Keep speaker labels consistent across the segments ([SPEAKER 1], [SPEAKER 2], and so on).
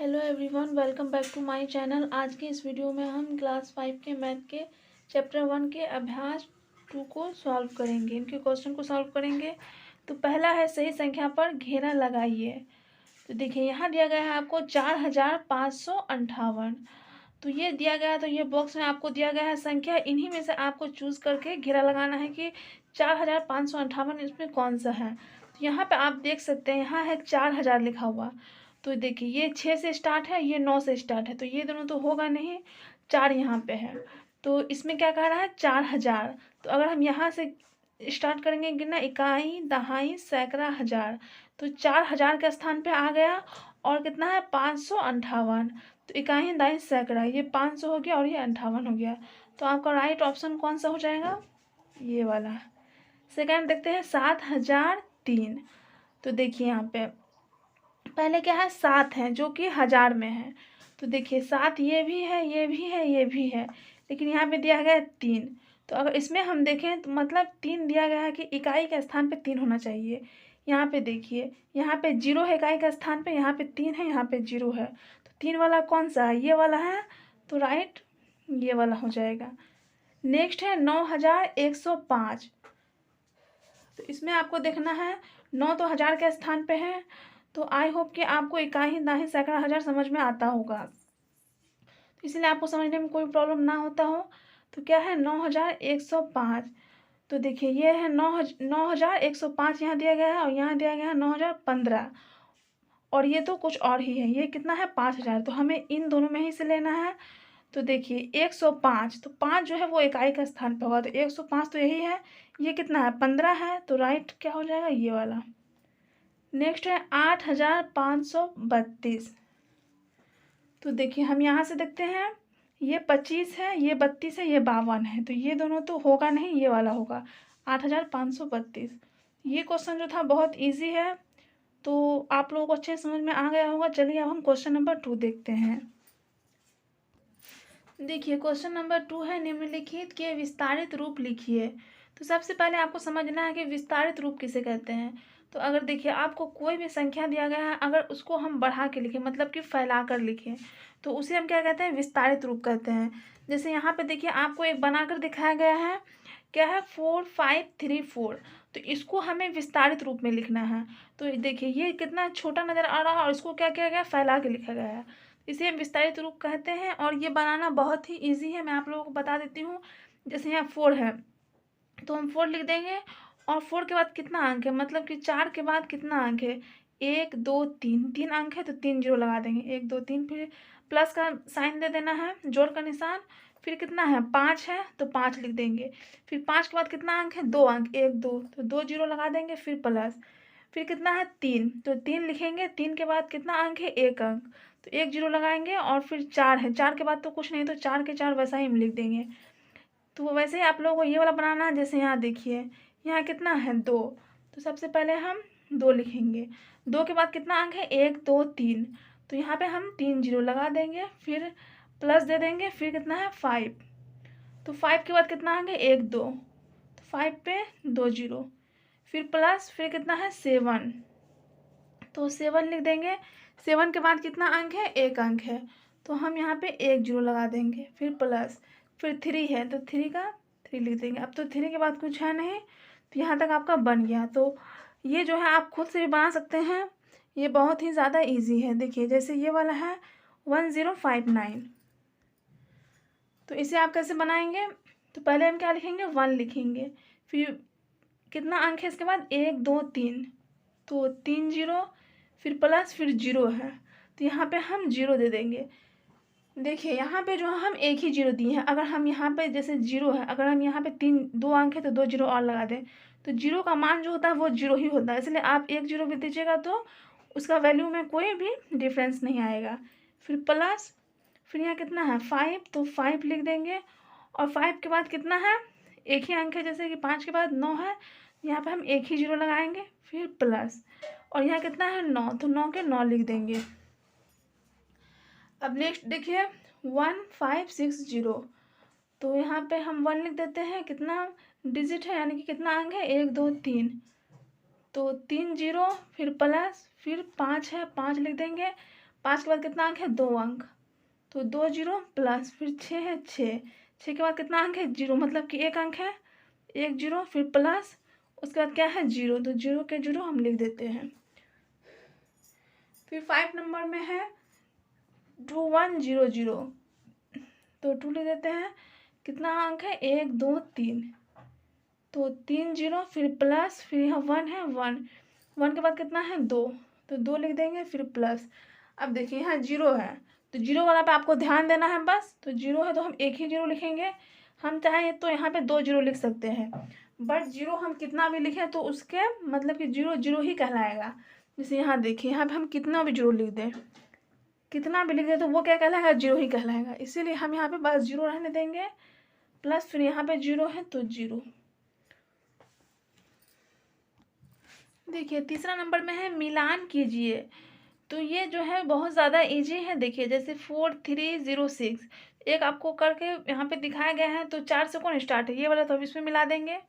[SPEAKER 1] Hello everyone, welcome back to my channel. आज के इस वीडियो में हम क्लास 5 के मैथ के चैप्टर 1 के अभ्यास 2 को सॉल्व करेंगे। इनके क्वेश्चन को सॉल्व करेंगे। तो पहला है सही संख्या पर घेरा लगाइए। तो देखिए यहाँ दिया गया है आपको 4558। तो ये दिया गया है, तो ये बॉक्स में आपको दिया गया है संख्या। इन्हीं में से आपको चूज़ करके घेरा लगाना है कि 4558 इसमें कौन सा है। तो यहाँ पे आप देख सकते हैं, यहाँ है 4000 लिखा हुआ। तो देखिए ये 6 से स्टार्ट है, ये 9 से स्टार्ट है, तो ये दोनों तो होगा नहीं। 4 यहाँ पे है, तो इसमें क्या कह रहा है 4000। तो अगर हम यहाँ से स्टार्ट करेंगे गिनना, इकाई दहाई सैकड़ा हजार, तो 4000 के स्थान पे आ गया। और कितना है 558। तो इकाई दहाई सैकड़ा, ये 500 हो गया और ये 58 हो गया। तो आपका राइट ऑप्शन कौन सा हो जाएगा, ये वाला। सेकंड देखते हैं 7003। तो देखिए यहाँ पे पहले क्या है 7 है जो कि हजार में है। तो देखिए 7 ये भी है, ये भी है, ये भी है, लेकिन यहाँ पे दिया गया है 3। तो अगर इसमें हम देखें तो मतलब 3 दिया गया है कि इकाई के स्थान पे 3 होना चाहिए। यहाँ पे देखिए, यहाँ पे 0 है इकाई के स्थान पे, यहाँ पे 3 है, यहाँ पे 0 है। तो 3 वाला कौन सा है, ये वाला है। तो राइट ये वाला हो जाएगा। नेक्स्ट है 9105। तो इसमें आपको देखना है 9 तो हजार के स्थान पे है। तो आई होप कि आपको इकाई दहाई सैकड़ा हजार समझ में आता होगा, तो इसलिए आपको समझने में कोई प्रॉब्लम ना होता हो। तो क्या है 9105। तो देखिए ये है 9105 यहाँ दिया गया है, और यहाँ दिया गया है 9015। और ये तो कुछ और ही है, ये कितना है 5000। तो हमें इन दोनों में ही से लेना है। तो देखिए 105, तो 5 जो है वो इकाई का स्थान पर होगा, तो 105 तो यही है। ये कितना है 15 है, तो राइट क्या हो जाएगा, ये वाला। नेक्स्ट है 8532। तो देखिए हम यहाँ से देखते हैं, ये 25 है, ये 32 है, ये 52 है, तो ये दोनों तो होगा नहीं, ये वाला होगा 8532। ये क्वेश्चन जो था बहुत इजी है, तो आप लोगों को अच्छे समझ में आ गया होगा। चलिए अब हम क्वेश्चन नंबर 2 देखते हैं। देखिए क्वेश्चन नंबर 2 है, निम्नलिखित के विस्तारित रूप लिखिए। तो सबसे पहले आपको समझना है कि विस्तारित रूप किसे कहते हैं। तो अगर देखिए आपको कोई भी संख्या दिया गया है, अगर उसको हम बढ़ा के लिखें मतलब कि फैला कर लिखें, तो उसे हम क्या कहते हैं, विस्तारित रूप कहते हैं। जैसे यहाँ पे देखिए आपको एक बनाकर दिखाया गया है, क्या है 4534। तो इसको हमें विस्तारित रूप में लिखना है। तो देखिए ये कितना छोटा नज़र आ रहा है, और इसको क्या किया गया, फैला के लिखा गया है। इसे हम विस्तारित रूप कहते हैं, और ये बनाना बहुत ही इजी है, मैं आप लोगों को बता देती हूँ। जैसे यहाँ 4 है, तो हम 4 लिख देंगे, और 4 के बाद कितना अंक है, मतलब कि 4 के बाद कितना अंक है, 1 2 3, 3 अंक है, तो 3 जीरो लगा देंगे, 1 2 3, फिर प्लस का साइन दे देना है, जोड़ का निशान। फिर कितना है 5 है, तो 5 लिख देंगे। फिर 5 के बाद कितना अंक है, 2 अंक, 1 2, तो 2 जीरो लगा देंगे, फिर प्लस। फिर कितना है 3, तो 3 लिखेंगे। 3 के बाद कितना अंक है, 1 अंक, तो 1 जीरो लगाएंगे। और फिर 4 है, 4 के बाद तो कुछ नहीं, तो 4 के 4 वैसा ही हम लिख देंगे। तो वैसे ही आप लोगों को ये वाला बनाना है। जैसे यहाँ देखिए, यहाँ कितना है 2, तो सबसे पहले हम 2 लिखेंगे। 2 के बाद कितना अंक है, 1 2 3, तो यहाँ पे हम 3 जीरो लगा देंगे, फिर प्लस दे देंगे। फिर कितना है 5, तो 5 के बाद कितना अंक है, 1 2, तो 5 पे 2 जीरो, फिर प्लस, फिर कितना है 7, तो 7 लिख देंगे। 7 के बाद कितना अंक है, 1 अंक है, तो हम यहाँ पे 1 जीरो लगा देंगे, फिर प्लस। फिर 3 है, तो 3 का 3 लिख देंगे। अब तो 3 के बाद कुछ है नहीं, तो यहाँ तक आपका बन गया। तो ये जो है आप खुद से भी बना सकते हैं, ये बहुत ही ज़्यादा इजी है। देखिए जैसे ये वाला है 1059, तो इसे आप कैसे बनाएंगे। तो पहले हम क्या लिखेंगे, 1 लिखेंगे, फिर कितना अंक है इसके बाद, 1 2 3, तो 3 जीरो, फिर प्लस, फिर जीरो है, तो यहाँ पे हम जीरो दे देंगे। देखिए यहाँ पे जो हम एक ही जीरो दिए हैं, अगर हम यहाँ पे जैसे जीरो है, अगर हम यहाँ पे 2 अंक है, तो 2 जीरो और लगा दें, तो जीरो का मान जो होता है वो जीरो ही होता है। इसलिए आप 1 जीरो भी दीजिएगा तो उसका वैल्यू में कोई भी डिफरेंस नहीं आएगा। फिर प्लस, फिर यहाँ कितना है 5, तो 5 लिख देंगे। और 5 के बाद कितना है, एक ही अंक है, जैसे कि 5 के बाद 9 है, यहाँ पे हम एक ही जीरो लगाएंगे, फिर प्लस। और यहाँ कितना है 9, तो 9 के 9 लिख देंगे। अब नेक्स्ट देखिए 1560, तो यहाँ पे हम 1 लिख देते हैं। कितना डिजिट है, यानी कि कितना अंक है, 1 2 3, तो 3 जीरो, फिर प्लस, फिर 5 है, 5 लिख देंगे। 5 के बाद कितना अंक है 2 अंक, तो 2 जीरो प्लस फिर 6 है 6 के बाद कितना अंक है 0, मतलब कि 1 अंक है 1 जीरो फिर प्लस उसके बाद क्या है 0, तो 0 के 0 हम लिख देते हैं। फिर 5 नंबर में है 2100, तो 2 लिख देते हैं। कितना अंक है 1 2 3, तो 3 जीरो फिर प्लस फिर यहाँ 1 है 1 के बाद कितना है 2, तो 2 लिख देंगे फिर प्लस। अब देखिए यहाँ 0 है, तो 0 वाला पे आपको ध्यान देना है बस, तो 0 है तो हम एक ही 0 लिखेंगे। हम चाहें तो यहाँ पे 2 0 लिख सकते हैं, बट 0 हम कितना भी लिखें तो उसके मतलब कि 0 0 ही कहलाएगा। जैसे यहाँ देखिए, यहाँ पे हम कितना भी 0 लिख दें, कितना भी लिख दें तो वो क्या कहलाएगा 0 ही कहलाएगा, इसीलिए हम यहाँ पे बस 0 रहने देंगे, प्लस फिर यहाँ पे 0 है तो 0। देखिए तीसरा नंबर में है मिलान कीजिए, तो ये जो है बहुत ज़्यादा इजी है। देखिए जैसे 4306 एक आपको करके यहाँ पे दिखाया गया है, तो 4 से कौन स्टार्ट है ये वाला, तो हम इसमें मिला देंगे।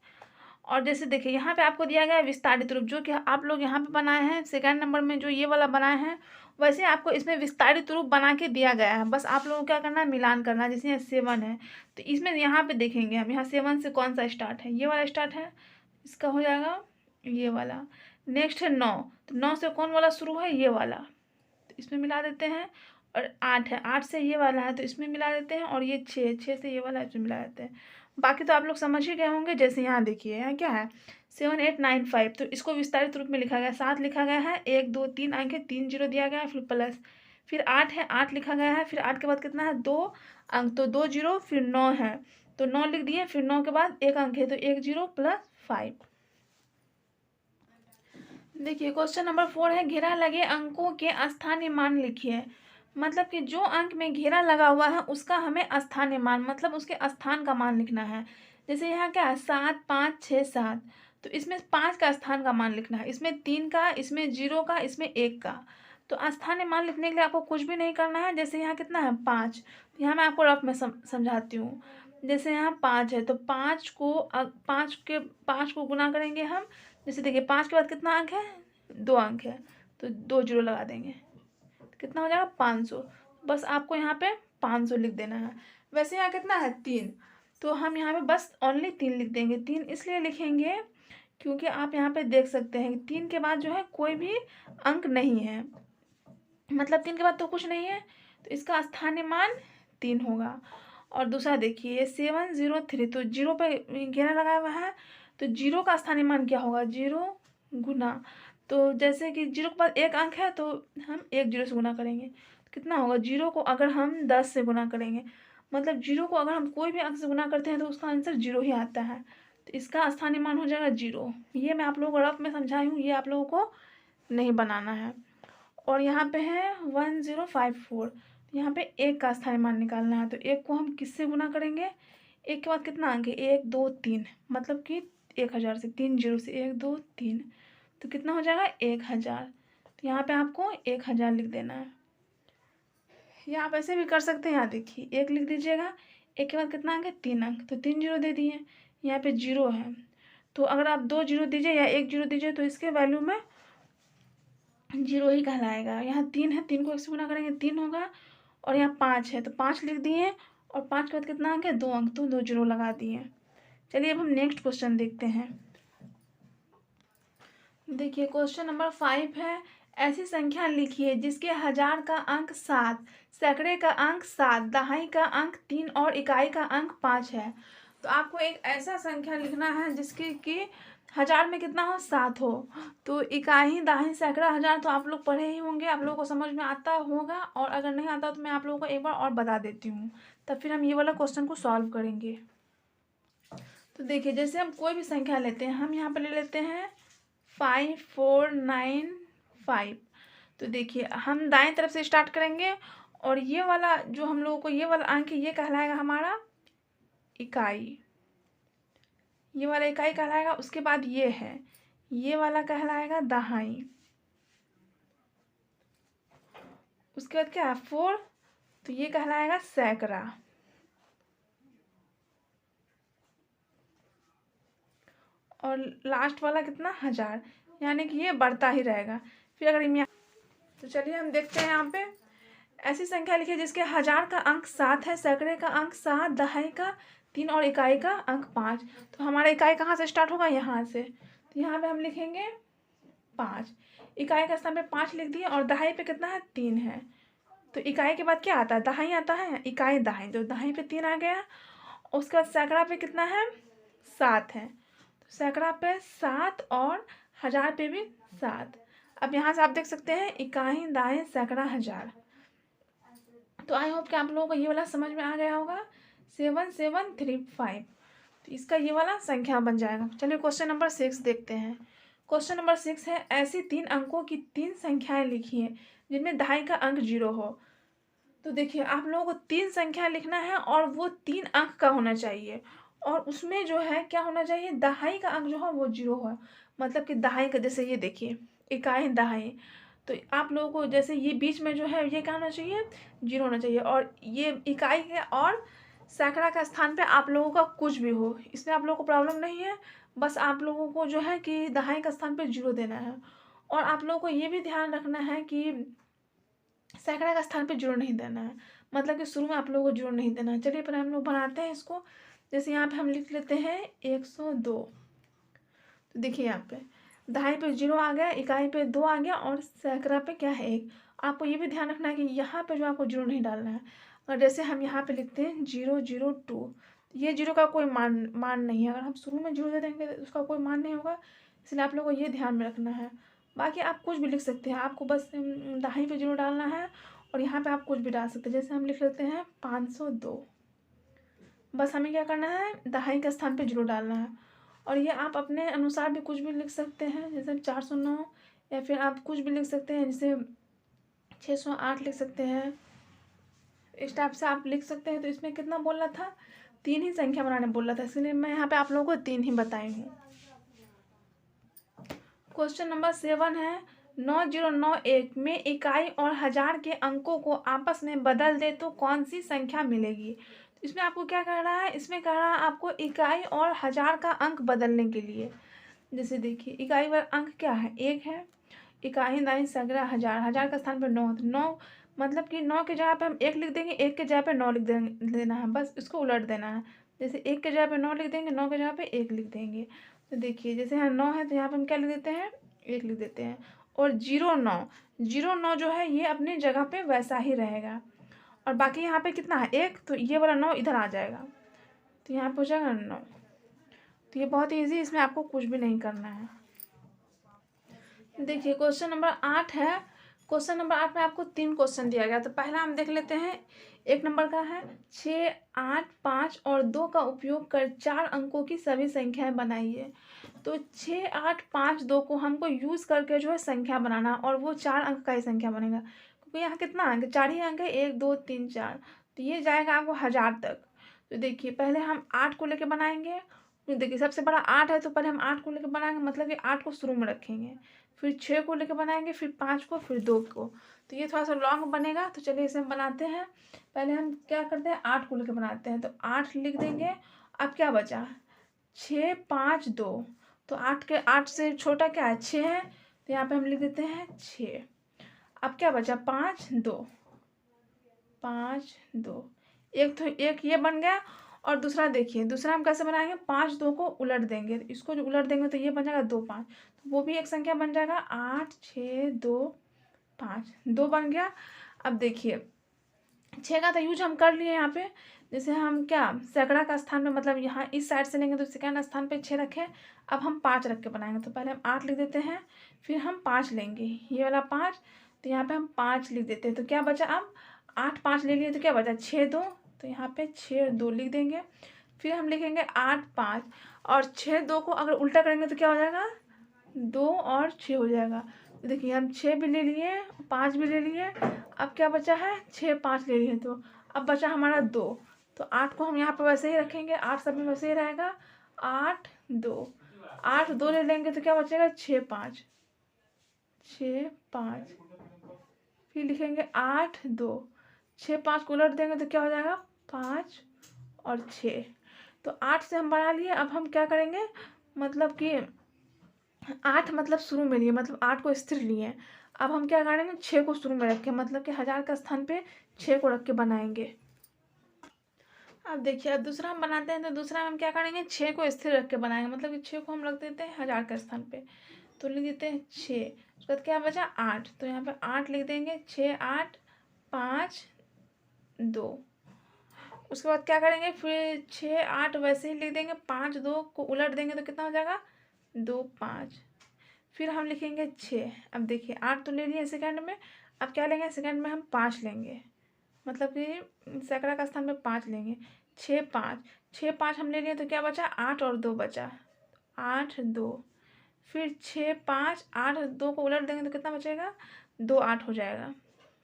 [SPEAKER 1] और जैसे देखिए यहाँ पे आपको दिया गया है विस्तारित रूप, जो कि आप लोग यहाँ पे बनाए हैं सेकंड नंबर में जो ये वाला बनाए हैं, वैसे आपको इसमें विस्तारित रूप बना के दिया गया है। बस आप लोगों को क्या करना है मिलान करना है। जैसे यहाँ 7 है तो इसमें यहाँ पे देखेंगे हम, यहाँ 7 से कौन सा स्टार्ट है, ये वाला स्टार्ट है, इसका हो जाएगा ये वाला। नेक्स्ट है 9, तो 9 से कौन वाला शुरू है ये वाला, तो इसमें मिला देते हैं। और 8 है, 8 से ये वाला है तो इसमें मिला देते हैं। और ये 6 से ये वाला है इसमें मिला देते हैं। बाकी तो आप लोग समझ ही गए होंगे। जैसे यहाँ देखिए यहाँ क्या है 7895, तो इसको विस्तारित रूप में लिखा गया है, 7 लिखा गया है, 1 2 3 अंक है, 3 0 दिया गया है, फिर प्लस फिर 8 है, 8 लिखा गया है, फिर 8 के बाद कितना है 2 अंक, तो 2 0 फिर 9 है, तो 9 लिख दिए, फिर 9 के बाद 1 अंक है तो 1 0 प्लस 5। देखिए क्वेश्चन नंबर 4 है घेरा लगे अंकों के स्थानीय मान लिखिए। मतलब कि जो अंक में घेरा लगा हुआ है उसका हमें स्थानीय मान मतलब उसके स्थान का मान लिखना है। जैसे यहाँ क्या है 7 5 6 7, तो इसमें 5 का स्थान का मान लिखना है, इसमें 3 का, इसमें 0 का, इसमें 1 का। तो स्थानीय मान लिखने के लिए आपको कुछ भी नहीं करना है। जैसे यहाँ कितना है 5, तो यहाँ मैं आपको रफ में समझाती हूँ। जैसे यहाँ 5 है तो 5 को गुना करेंगे हम। जैसे देखिए 5 के बाद कितना अंक है 2 अंक है, तो 2 0 लगा देंगे, कितना हो जाएगा 500। बस आपको यहाँ पे 500 लिख देना है। वैसे यहाँ कितना है 3, तो हम यहाँ पे बस ओनली 3 लिख देंगे। 3 इसलिए लिखेंगे क्योंकि आप यहाँ पे देख सकते हैं 3 के बाद जो है कोई भी अंक नहीं है, मतलब 3 के बाद तो कुछ नहीं है, तो इसका स्थानीय मान 3 होगा। और दूसरा देखिए 703, तो 0 पे घेरा लगाया हुआ है, तो 0 का स्थानीय मान क्या होगा 0 गुना, तो जैसे कि 0 के बाद 1 अंक है तो हम 1 0 से गुना करेंगे, कितना होगा 0 को अगर हम 10 से गुना करेंगे, मतलब 0 को अगर हम कोई भी अंक से गुना करते हैं तो उसका आंसर 0 ही आता है, तो इसका स्थानीय मान हो जाएगा 0। ये मैं आप लोगों को रफ में समझाई हूँ, ये आप लोगों को नहीं बनाना है। और यहाँ पे है 1054, यहाँ पे 1 का स्थानीय मान निकालना है, तो 1 को हम किससे गुना करेंगे, 1 के बाद कितना अंक है 1 2 3, मतलब कि 1000 से, 3 0 से 1 2 3, तो कितना हो जाएगा 1000। तो यहाँ पे आपको 1000 लिख देना है, या आप ऐसे भी कर सकते हैं। यहाँ देखिए 1 लिख दीजिएगा, 1 के बाद कितना अंक है 3 अंक, तो 3 0 दे दिए। यहाँ पे 0 है, तो अगर आप 2 0 दीजिए या 1 0 दीजिए तो इसके वैल्यू में 0 ही कहलाएगा। यहाँ 3 है, 3 को 1 से गुना करेंगे 3 होगा। और यहाँ 5 है तो 5 लिख दिए, और 5 के बाद कितना अंक है 2 अंक, तो 2 0 लगा दिए। चलिए अब हम नेक्स्ट क्वेश्चन देखते हैं। देखिए क्वेश्चन नंबर 5 है ऐसी संख्या लिखिए जिसके 1000 का अंक 7, सैकड़े का अंक 7, दहाई का अंक 3 और इकाई का अंक 5 है। तो आपको एक ऐसा संख्या लिखना है जिसके कि 1000 में कितना हो 7 हो, तो इकाई दहाई सैकड़ा 1000 तो आप लोग पढ़े ही होंगे, आप लोगों को समझ में आता होगा। और अगर नहीं आता तो मैं आप लोगों को एक बार और बता देती हूँ, तब फिर हम ये वाला क्वेश्चन को सॉल्व करेंगे। तो देखिए जैसे हम कोई भी संख्या लेते हैं, हम यहाँ पर ले लेते हैं 5495। तो देखिए हम दाएं तरफ से स्टार्ट करेंगे, और ये वाला जो हम लोगों को ये वाला अंक है ये कहलाएगा हमारा इकाई, ये वाला इकाई कहलाएगा। उसके बाद ये है, ये वाला कहलाएगा दहाई। उसके बाद क्या है 4, तो ये कहलाएगा सैकड़ा। और लास्ट वाला कितना 1000, यानी कि ये बढ़ता ही रहेगा। फिर अगर तो चलिए हम देखते हैं यहाँ पे ऐसी संख्या लिखिए जिसके 1000 का अंक 7 है, सैकड़े का अंक 7, दहाई का 3 और इकाई का अंक 5। तो हमारा इकाई कहाँ से स्टार्ट होगा? यहाँ से। तो यहाँ पे हम लिखेंगे 5, इकाई का स्थान पे 5 लिख दिए और दहाई पे कितना है? 3 है। तो इकाई के बाद क्या आता है? दहाई आता है, इकाई दहाई, तो दहाई पे 3 आ गया। उसके बाद सैकड़ा पे कितना है? 7 है, तो सैकड़ा पे 7 और 1000 पे भी 7। अब यहाँ से आप देख सकते हैं इकाई दहाई सैकड़ा 1000। तो आई होप कि आप लोगों को ये वाला समझ में आ गया होगा, 7735। तो इसका ये वाला संख्या बन जाएगा। चलिए क्वेश्चन नंबर 6 देखते हैं। क्वेश्चन नंबर 6 है, ऐसी 3 अंकों की 3 संख्याएं लिखिए जिनमें दहाई का अंक 0 हो। तो देखिए आप लोगों को 3 संख्या लिखना है और वो 3 अंक का होना चाहिए, और उसमें जो है क्या होना चाहिए? दहाई का अंक जो है वो 0 है। मतलब कि दहाई का, जैसे ये देखिए इकाई दहाई, तो आप लोगों को जैसे ये बीच में जो है ये क्या होना चाहिए? 0 होना चाहिए। और ये इकाई है और सैकड़ा का स्थान पे आप लोगों का कुछ भी हो, इसमें आप लोगों को प्रॉब्लम नहीं है। बस आप लोगों को जो है कि दहाई का स्थान पे 0 देना है। और आप लोगों को ये भी ध्यान रखना है कि सैकड़ा का स्थान पे 0 नहीं देना है, मतलब कि शुरू में आप लोगों को 0 नहीं देना है। चलिए पर हम लोग बनाते हैं इसको। जैसे यहाँ पे हम लिख लेते हैं 102। तो देखिए यहाँ पे दहाई पे 0 आ गया, इकाई पे 2 आ गया और सैकड़ा पे क्या है? 1। आपको ये भी ध्यान रखना है कि यहाँ पे जो आपको 0 नहीं डालना है। और जैसे हम यहाँ पे लिखते हैं 002, ये 0 का कोई मान नहीं है। अगर हम शुरू में 0 दे देंगे तो उसका कोई मान नहीं होगा, इसलिए आप लोगों को ये ध्यान में रखना है। बाकी आप कुछ भी लिख सकते हैं, आपको बस दहाई पे 0 डालना है और यहाँ पे आप कुछ भी डाल सकते हैं। जैसे हम लिख लेते हैं 502, बस हमें क्या करना है? दहाई के स्थान पे 0 डालना है। और ये आप अपने अनुसार भी कुछ भी लिख सकते हैं, जैसे 409, या फिर आप कुछ भी लिख सकते हैं, जैसे 608 लिख सकते हैं। इस टाइप से आप लिख सकते हैं। तो इसमें कितना बोला था? 3 ही संख्या बनाने बोला था, इसलिए मैं यहाँ पे आप लोगों को 3 ही बताई हूँ। क्वेश्चन नंबर 7 है, 9091 में इकाई और 1000 के अंकों को आपस में बदल दे तो कौन सी संख्या मिलेगी? इसमें आपको क्या कह रहा है? इसमें कह रहा है आपको इकाई और 1000 का अंक बदलने के लिए। जैसे देखिए इकाई वाला अंक क्या है? 1 है, इकाई दाई सैकड़ा 1000, 1000 का स्थान पर 9, 9 मतलब कि 9 के जगह पे हम 1 लिख देंगे, 1 के जगह पे 9 लिख देना है, बस इसको उलट देना है। जैसे 1 के जगह पे 9 लिख देंगे, 9 के जगह पे 1 लिख देंगे। तो देखिए जैसे यहाँ 9 है तो यहाँ पे हम क्या लिख देते हैं? 1 लिख देते हैं। और 09 जो है ये अपनी जगह पे वैसा ही रहेगा। और बाकी यहाँ पे कितना है? 1, तो ये वाला 9 इधर आ जाएगा, तो यहाँ पे हो जाएगा 9। तो ये बहुत ईजी, इसमें आपको कुछ भी नहीं करना है। देखिए क्वेश्चन नंबर 8 है। क्वेश्चन नंबर 8 में आपको 3 क्वेश्चन दिया गया। तो पहला हम देख लेते हैं। 1 नंबर का है 6, 8, 5 और 2 का उपयोग कर 4 अंकों की सभी संख्याएं बनाइए। तो 6, 8, 5, 2 को हमको यूज़ करके जो है संख्या बनाना, और वो 4 अंक का ही संख्या बनेगा, क्योंकि यहाँ कितना अंक? 4 ही अंक है, 1, 2, 3, 4। तो ये जाएगा आपको 1000 तक। तो देखिए पहले हम 8 को लेके बनाएंगे। तो देखिए सबसे बड़ा 8 है, तो पहले हम 8 को लेके बनाएंगे, मतलब कि 8 को शुरू में रखेंगे, फिर 6 को लेके बनाएंगे, फिर 5 को, फिर 2 को। तो ये थोड़ा सा लॉन्ग बनेगा, तो चलिए इसे हम बनाते हैं। पहले हम क्या करते हैं? 8 को लेके बनाते हैं, तो 8 लिख देंगे। अब क्या बचा? 6, 5, 2। तो 8 से छोटा क्या है? 6 है, तो यहाँ पे हम लिख देते हैं 6। अब क्या बचा? 5, 2, 5, 2, एक ये बन गया। और दूसरा देखिए, दूसरा हम कैसे बनाएंगे? 5, 2 को उलट देंगे, तो इसको जो उलट देंगे तो ये बन जाएगा 2, 5, तो वो भी एक संख्या बन जाएगा। 8, 6, 2, 5, 2 बन गया। अब देखिए 6 का तो यूज हम कर लिए यहाँ पे। जैसे हम क्या सैकड़ा का स्थान पे, मतलब यहाँ इस साइड से लेंगे तो सेकंड स्थान पे 6 रखें। अब हम 5 रख के बनाएंगे, तो पहले हम 8 लिख देते हैं, फिर हम 5 लेंगे, ये वाला 5, तो यहाँ पे हम 5 लिख देते हैं। तो क्या बचा? अब 8, 5 ले लिए तो क्या बचा? 6, 2, तो यहाँ पे 6, 2 लिख देंगे। फिर हम लिखेंगे 8, 5 और 6, 2 को अगर उल्टा करेंगे तो क्या हो जाएगा? 2 और 6 हो जाएगा। तो देखिए हम 6 भी ले लिए, 5 भी ले लिए। अब क्या बचा है? 6, 5 ले लिए, तो अब बचा हमारा 2। तो 8 को हम यहाँ पर वैसे ही रखेंगे, 8 सब में वैसे ही रहेगा। 8, 2, 8, 2 ले लेंगे तो क्या बचेगा? 6, 5, 6, 5। फिर लिखेंगे 8, 2, 6, 5 को उलट देंगे तो क्या हो जाएगा? 5 और 6। तो 8 से हम बना लिए। अब हम क्या करेंगे? मतलब कि 8 मतलब शुरू में लिए, मतलब 8 को स्थिर लिए। अब हम क्या करेंगे, 6 को शुरू में रखें, मतलब कि 1000 के स्थान पे 6 को रख के बनाएंगे। अब देखिए, अब दूसरा हम बनाते हैं, तो दूसरा हम क्या करेंगे, 6 को स्थिर रख के बनाएंगे, मतलब कि 6 को हम रख देते हैं 1000 के स्थान पे, तो लिख देते हैं 6। उसके बाद क्या बचा, 8, तो यहाँ पे 8 लिख देंगे, 6 8 5 2। उसके बाद क्या करेंगे, फिर 6 8 वैसे ही लिख देंगे, 5 2 को उलट देंगे तो कितना हो जाएगा, 2 5। फिर हम लिखेंगे 6। अब देखिए 8 तो ले लिए सेकंड में, अब क्या लेंगे, सेकंड में हम 5 लेंगे, मतलब कि सैकड़ा का स्थान में 5 लेंगे। 6 5, 6 5 हम ले लिए तो क्या बचा, 8 और 2 बचा, 8 2। फिर 6 5 8 2 को उलट देंगे तो कितना बचेगा, 2 8 हो जाएगा,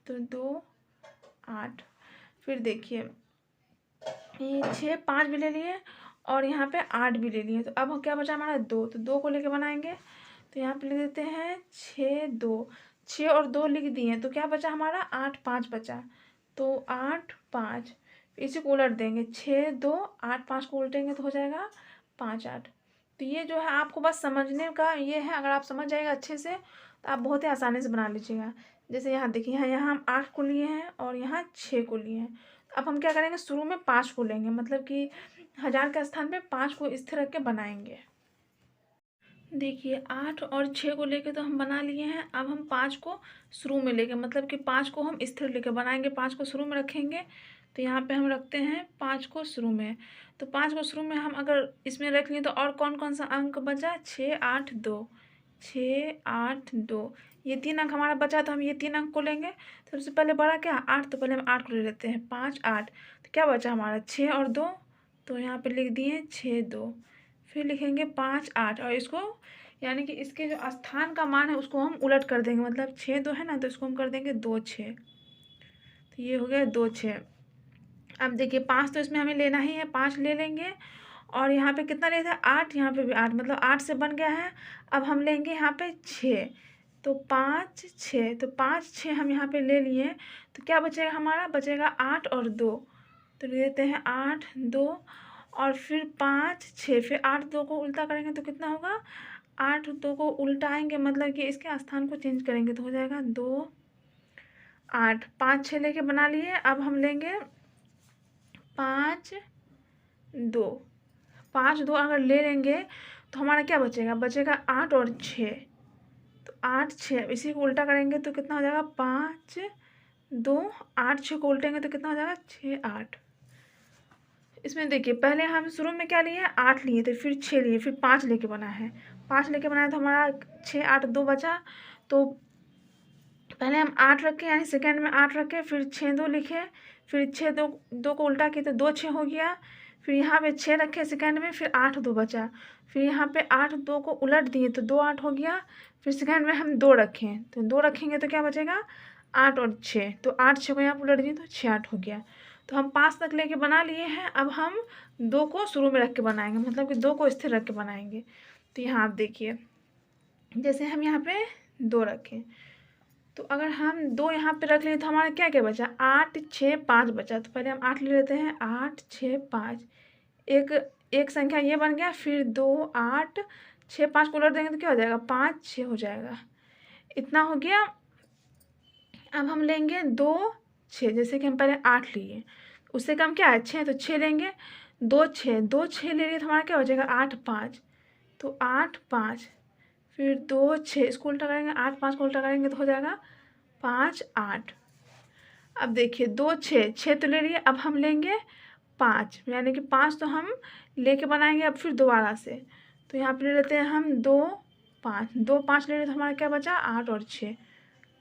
[SPEAKER 1] तो 2 8। फिर देखिए ये 6 5 भी ले लिए और यहाँ पे 8 भी ले लिए, तो अब क्या बचा हमारा 2, तो 2 को लेके बनाएंगे, तो यहाँ पे लिख देते हैं 6 2, 6 और 2 लिख दिए, तो क्या बचा हमारा, 8 5 बचा, तो 8 5। इसी को उलट देंगे, 6 2 8 5 को उल्टेंगे तो हो जाएगा 5 8। तो ये जो है आपको बस समझने का ये है, अगर आप समझ जाएगा अच्छे से तो आप बहुत ही आसानी से बना लीजिएगा। जैसे यहाँ देखिए, यहाँ हम 8 को लिए हैं और यहाँ 6 को लिए हैं, अब हम क्या करेंगे, शुरू में 5 को लेंगे, मतलब कि 1000 के स्थान पे 5 को स्थिर रख के बनाएंगे। देखिए 8 और 6 को लेके तो हम बना लिए हैं, अब हम 5 को शुरू में लेके, मतलब कि 5 को हम स्थिर लेके बनाएंगे, 5 को शुरू में रखेंगे, तो यहाँ पे हम रखते हैं 5 को शुरू में। तो 5 को शुरू में हम अगर इसमें रख लिए तो और कौन कौन सा अंक बचा, 6 8 2, 6 8 2, ये 3 अंक हमारा बचा, तो हम ये 3 अंक को लेंगे। तो सबसे पहले बड़ा क्या, 8, तो पहले हम 8 को ले लेते हैं, 5 8, तो क्या बचा हमारा 6 और 2, तो यहाँ पे लिख दिए 6 2। फिर लिखेंगे 5 8 और इसको यानी कि इसके जो स्थान का मान है उसको हम उलट कर देंगे, मतलब 6 2 है ना, तो इसको हम कर देंगे 2 6, तो ये हो गया 2 6। अब देखिए 5 तो इसमें हमें लेना ही है, 5 ले लेंगे और यहाँ पे कितना लेते हैं, 8, यहाँ पे भी 8, मतलब 8 से बन गया है। अब हम लेंगे यहाँ पे 6, तो 5 6, तो 5 6 हम यहाँ पे ले लिए, तो क्या बचेगा हमारा, बचेगा 8 और 2, तो ले लेते हैं 8 2 और फिर 5 6, फिर 8 2 को उल्टा करेंगे तो कितना होगा, 8 2 को उल्टाएंगे, मतलब कि इसके स्थान को चेंज करेंगे तो हो जाएगा 2 8। 5 6 लेके बना लिए, अब हम लेंगे 5 2, 5 2 अगर ले लेंगे तो हमारा क्या बचेगा, बचेगा 8 और 6, तो 8 6, इसी को उल्टा करेंगे तो कितना हो जाएगा, 5 2 8 6 को उल्टेंगे तो कितना हो जाएगा, 6 8। इसमें देखिए पहले हम शुरू में क्या लिए, 8 लिए थे, फिर 6 लिए, फिर 5 लेके बना है, 5 लेके बनाया तो हमारा 6 8 2 बचा। तो पहले हम 8 रखे, यानी सेकंड में 8 रखे, फिर 6 2 लिखे, फिर 6 2 2 को उल्टा किए तो 2 6 हो गया, फिर यहाँ पे 6 रखे सेकंड में, फिर 8 2 बचा, फिर यहाँ पे 8 2 को उलट दिए तो 2 8 हो गया, फिर सेकंड में हम 2 रखें, तो 2 रखेंगे तो क्या बचेगा, 8 और 6, तो 8 6 को यहाँ उलट दिए तो 6 8 हो गया। तो हम 5 तक लेके बना लिए हैं, अब हम 2 को शुरू में रख के बनाएंगे, मतलब कि 2 को स्थिर रख के बनाएंगे। तो यहाँ आप देखिए, जैसे हम यहाँ पे 2 रखें, तो अगर हम 2 यहाँ पे रख लिए तो हमारा क्या क्या बचा, 8 6 5 बचा, तो पहले हम 8 ले लेते हैं, 8 6 5, एक संख्या ये बन गया, फिर 2 8 6 5 को उलट देंगे तो क्या हो जाएगा, 5 6 हो जाएगा, इतना हो गया। अब हम लेंगे 2 6, जैसे कि हम पहले 8 लिए, उससे कम क्या है 6, तो 6 लेंगे, 2 6 ले लिए तो हमारा क्या हो जाएगा, 8 5, तो 8 5, फिर 2 6, इसको उल्टा करेंगे, 8 5 को उल्टा करेंगे तो हो जाएगा 5 8। अब देखिए 2 6 तो ले लिए, अब हम लेंगे 5, यानी कि 5 तो हम लेके बनाएंगे अब फिर दोबारा से, तो यहाँ पे ले लेते हैं हम 2 5 ले लिए तो हमारा क्या बचा, 8 और 6,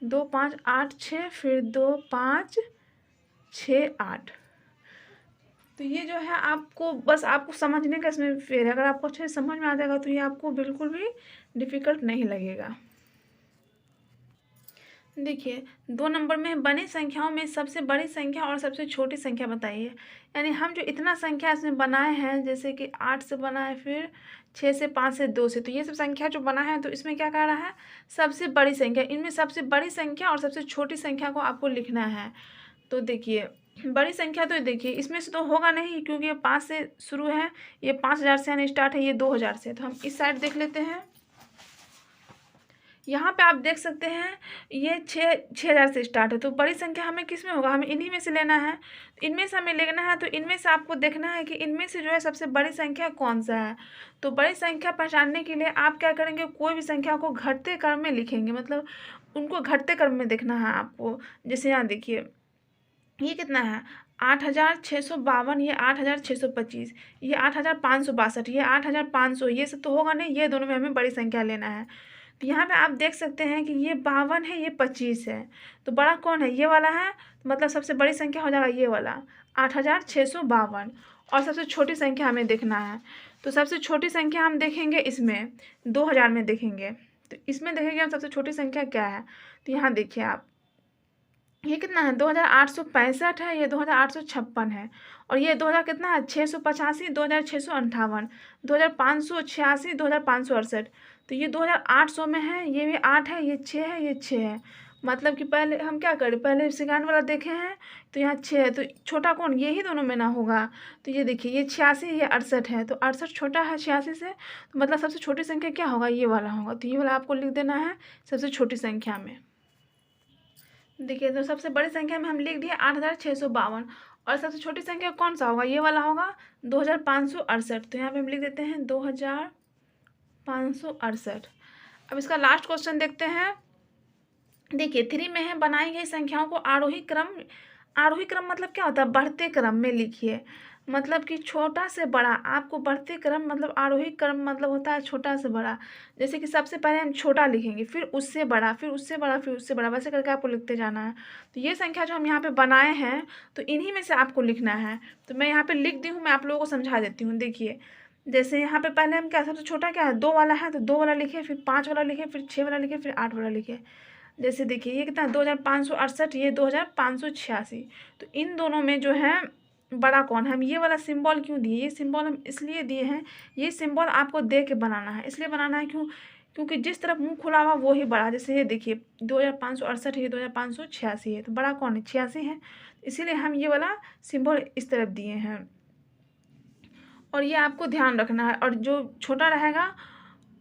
[SPEAKER 1] 2 5 8 6, फिर 2 5 6 8। तो ये जो है आपको बस आपको समझने का इसमें फेर है, अगर आपको अच्छे से समझ में आ जाएगा तो ये आपको बिल्कुल भी डिफ़िकल्ट नहीं लगेगा। देखिए 2 नंबर में बनी संख्याओं में सबसे बड़ी संख्या और सबसे छोटी संख्या बताइए। यानी हम जो इतना संख्या इसमें बनाए हैं, जैसे कि 8 से बना है, फिर 6 से 5 से 2 से, तो ये सब संख्या जो बना है तो इसमें क्या कह रहा है, सबसे बड़ी संख्या, इनमें सबसे बड़ी संख्या और सबसे छोटी संख्या को आपको लिखना है। तो देखिए बड़ी संख्या तो देखिए इसमें से तो होगा नहीं, क्योंकि ये 5 से शुरू है, ये 5000 से यानी स्टार्ट है, ये 2000 से, तो हम इस साइड देख लेते हैं। यहाँ पे आप देख सकते हैं ये 6,000 से स्टार्ट है, तो बड़ी संख्या हमें किस में होगा, हमें इन्हीं में से लेना है। तो इनमें से हमें लेना है, तो इनमें से आपको देखना है कि इनमें से जो है सबसे बड़ी संख्या कौन सा है। तो बड़ी संख्या पहचानने के लिए आप क्या करेंगे, कोई भी संख्या को घटते क्रम में लिखेंगे, मतलब उनको घटते क्रम में देखना है आपको। जैसे यहाँ देखिए ये कितना है 8,652, ये 8,625, ये 8,562, ये 8,500, ये सब तो होगा नहीं, ये दोनों में हमें बड़ी संख्या लेना है। तो यहाँ पे आप देख सकते हैं कि ये 52 है, ये 25 है, तो बड़ा कौन है, ये वाला है, तो मतलब सबसे बड़ी संख्या हो जाएगा ये वाला 8,652। और सबसे छोटी संख्या हमें देखना है, तो सबसे छोटी संख्या हम देखेंगे इसमें 2000 में देखेंगे। तो इसमें देखेंगे हम सबसे छोटी संख्या क्या है। तो यहाँ देखिए आप, ये कितना है 2,865 है, ये 2,856 है, और ये 2000 कितना है 685, 2,658, 2,586, 2,568। तो ये 2,800 में है, ये भी 8 है, ये 6 है, ये 6 है। मतलब कि पहले हम क्या करें, पहले सेकंड वाला देखे हैं, तो यहाँ 6 है, तो छोटा कौन, ये ही दोनों में ना होगा। तो ये देखिए ये 86, ये 68 है, तो 68 छोटा है 86 से, तो मतलब सबसे छोटी संख्या क्या होगा, ये वाला होगा। तो ये वाला आपको लिख देना है सबसे छोटी संख्या में। देखिए तो सबसे बड़ी संख्या में हम लिख दिए 8,652, और सबसे छोटी संख्या कौन सा होगा, ये वाला होगा 2,568। तो यहाँ पे हम लिख देते हैं 2,568। अब इसका लास्ट क्वेश्चन देखते हैं। देखिए 3 में है बनाई गई संख्याओं को आरोही क्रम, आरोही क्रम मतलब क्या होता है, बढ़ते क्रम में लिखिए। मतलब कि छोटा से बड़ा आपको बढ़ते क्रम, मतलब आरोही क्रम मतलब होता है छोटा से बड़ा। जैसे कि सबसे पहले हम छोटा लिखेंगे, फिर उससे बड़ा, फिर उससे बड़ा, फिर उससे बड़ा, वैसे करके आपको लिखते जाना है। तो ये संख्या जो हम यहाँ पे बनाए हैं, तो इन्हीं में से आपको लिखना है। तो मैं यहाँ पे लिख दी हूँ, मैं आप लोगों को समझा देती हूँ। देखिए जैसे यहाँ पे पहले हम क्या, सबसे छोटा क्या है 2 वाला है, तो 2 वाला लिखे, फिर 5 वाला लिखे, फिर 6 वाला लिखे, फिर 8 वाला लिखे। जैसे देखिए ये कितना है 2,568, ये 2,586। तो इन दोनों में जो है बड़ा कौन है। हम ये वाला सिंबल क्यों दिए, ये सिंबल हम इसलिए दिए हैं, ये सिंबल आपको दे के बनाना है, इसलिए बनाना है क्योंकि जिस तरफ मुंह खुला हुआ वो ही बड़ा। जैसे ये देखिए 2,568 है, ये 2,586 है, तो बड़ा कौन है 86 है, इसीलिए हम ये वाला सिंबल इस तरफ दिए हैं। और ये आपको ध्यान रखना है, और जो छोटा रहेगा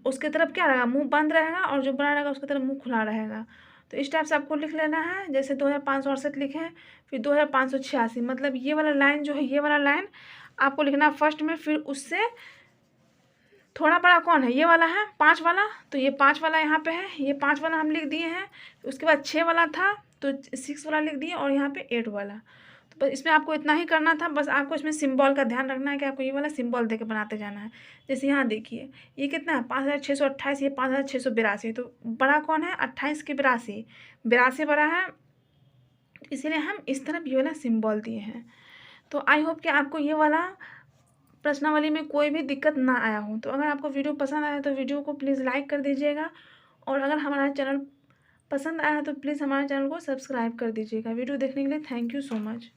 [SPEAKER 1] उसके तरफ क्या रहेगा, मुंह बंद रहेगा, और जो बड़ा रहेगा उसकी तरफ मुंह खुला रहेगा। तो इस टाइप से आपको लिख लेना है। जैसे 2,568 लिखे, फिर 2,586, मतलब ये वाला लाइन जो है, ये वाला लाइन आपको लिखना फर्स्ट में, फिर उससे थोड़ा बड़ा कौन है, ये वाला है 5 वाला, तो ये 5 वाला यहाँ पे है, ये 5 वाला हम लिख दिए हैं। उसके बाद 6 वाला था, तो 6 वाला लिख दिए, और यहाँ पे 8 वाला। तो बस इसमें आपको इतना ही करना था, बस आपको इसमें सिंबल का ध्यान रखना है कि आपको ये वाला सिंबल दे के बनाते जाना है। जैसे यहाँ देखिए ये कितना है 5,628, ये 5,682, तो बड़ा कौन है 28 के 82, 82 बड़ा है, इसीलिए हम इस तरफ ये वाला सिंबल दिए हैं। तो आई होप कि आपको ये वाला प्रश्नावली में कोई भी दिक्कत ना आया हो। तो अगर आपको वीडियो पसंद आया तो वीडियो को प्लीज़ लाइक कर दीजिएगा, और अगर हमारा चैनल पसंद आया तो प्लीज़ हमारे चैनल को सब्सक्राइब कर दीजिएगा। वीडियो देखने के लिए थैंक यू सो मच।